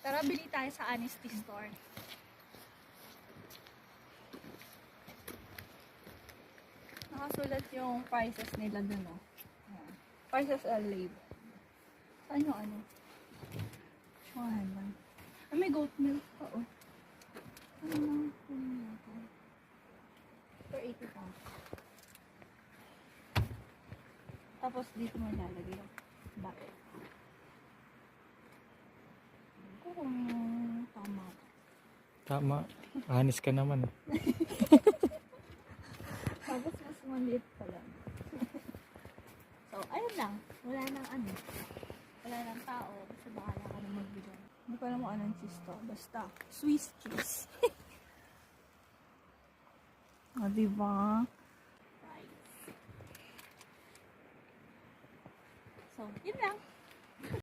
Tara, bili tayo sa Honesty Store. Nakasulat yung prices nila dun, oh. Ayan. Prices are labeled. Saan yung ano? Shuahan lang. Ah, may goat milk pa, oh. Ano lang po natin? For 80 pounds. Tapos dito mo lalagay yung butter. Kung tama. Tama. Anis ka naman. Tapos mas maliit pa lang. So, ayun lang. Wala nang ano. Wala nang tao. Basta bahala ka na magbigay. Hindi ko alam kung anong cheese to. Basta, Swiss cheese. O, diba? Rice. So, yun lang.